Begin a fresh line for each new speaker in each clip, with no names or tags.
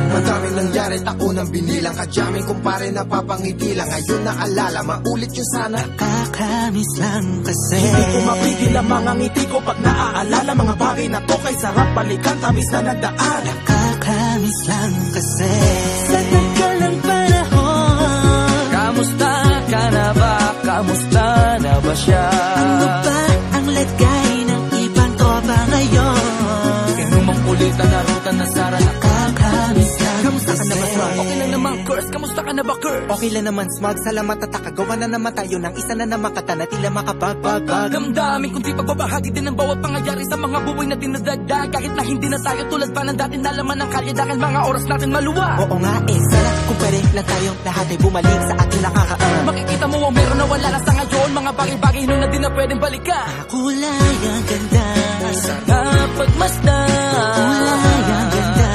Madaming nangyari, taunang binilang, kadyaming kumpare napapangiti lang. Ngayon naalala, maulit yun sana.
Nakakamiss lang kasi
hindi ko mapigil ang mga ngiti ko pag naaalala. Mga bagay na to kay sarap balikan, tamis na nagdaan.
Nakakamiss lang kasi sa tagal ng panahon.
Kamusta ka na ba? Kamusta na ba siya?
Ano ba ang lagay ng ibang tropa ngayon?
Inumang ulitan na ruta na Sara.
Nakakamiss lang.
Kamusta ka na ba, Smug?
Okay lang naman, Curse. Kamusta ka na ba, Curse?
Okay lang naman, Smug. Salamat at nakagawa na naman tayo ng isa na naman kata na tila makabagbag.
Damdamin kundi pagbabahagi din ng bawat pangyayari sa mga buhay na dinadagdag. Kahit na hindi na tayo tulad pa ng dati, nalaman ng kalye dahil mga oras natin maluwa.
Oo nga sana kung pwede lang tayo lahat ay bumalik sa ating nakakaan.
Makikita mo ang meron na wala na sa ngayon. Mga bagay-bagay nun na di na pwedeng balikan.
Kulay ang ganda,
sarap pagmasdan.
kulay ang ganda.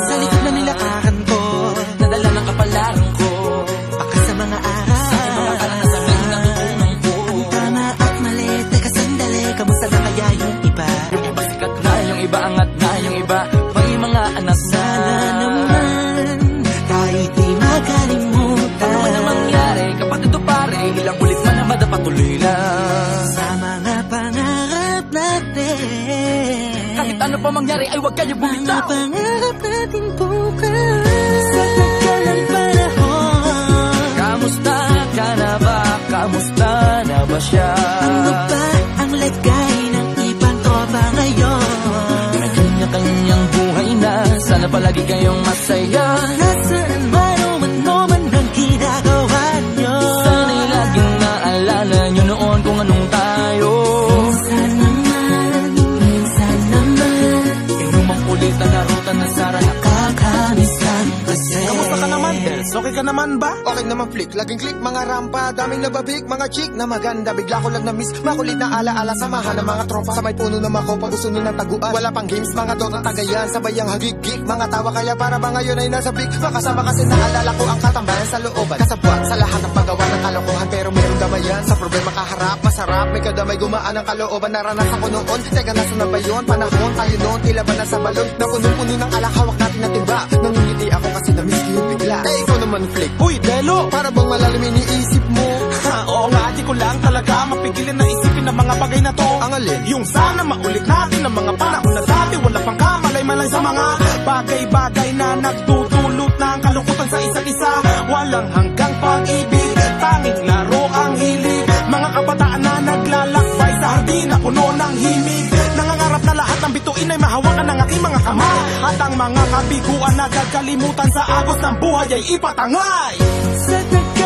Sa likod na nilakaran ko,
Nadala ng kapalaran ko.
Baka sa mga aral,
Mga karanasan na natutunan ko.
ang tama at mali. Teka sandali, kamusta na kaya yung iba?
Yung iba sikat na, yung iba angat na, yung iba may mga anak na.
Sana naman kahit di makalimutan.
Ano man ang mangyari, kapatid o pare, ilang ulit man na madapatuloy lang.
Sa mga pangarap natin,
Kahit ano pa mangyari ay huwag kayo
mga
bumitaw.
pangarap natin bukas. Sa tagal ng panahon,
Kamusta ka na ba? Kamusta na ba siya?
ano ba ang lagay ng ibang tropa ngayon?
May kanya-kanyang buhay na, sana palagi kayong masaya.
Nasaan man o ano man ang ginagawa nyo,
Sana'y laging naalala nyo noon kung anong tayo.
minsan naman
Inumang ulitan na ruta na Sara.
nakakamiss lang kasi.
kamusta ka naman, Dels? Okay ka naman ba?
Okay naman flick, laging click, mga rampa, daming nababik, mga chick na maganda. Bigla ko lang na-miss, makulit na alaala, samahan ng mga tropa. Sa may puno na makopa, gusto nun ng taguan. Wala pang games, mga dota tagayan, sabayang hagig-gig. Mga tawa kaya para ba ngayon ay nasa big. Makasama kasi naalala ko ang katambayan sa looban. Kasabwat sa lahat ng paggawa ng kalokohan, pero merong damayan. Sa problema kaharap, masarap, may kadamay gumaan ang kalooban. Naranasan ko noon, teka nasa na ba yun? Panahon tayo noon, tila ba nasa balon? Na puno-puno ng alak, hawak natin na timba. Nangingiti ako kasi na-miss ko yung bigla. Eh ikaw naman flick,
Uy, Delo!
para bang malalim iniisip mo?
Oo nga, di ko lang talaga mapigilin na isipin ang mga bagay na to.
Ang alin?
Yung sana maulit natin ang mga panahon na dati. Wala pang kamalay-malay sa mga bagay-bagay na nagtutulot ng kalungkutan sa isa't isa. Walang hanggang pag-ibig, tanging laro ang hilig. Mga kabataan na naglalakbay sa hardin na puno ng himig. Nangangarap na lahat ng bituin ay mahawakan ng aking mga kamay. At ang mga kabiguan na gagalimutan sa agos ng buhay ay ipatangay.
Sa tagal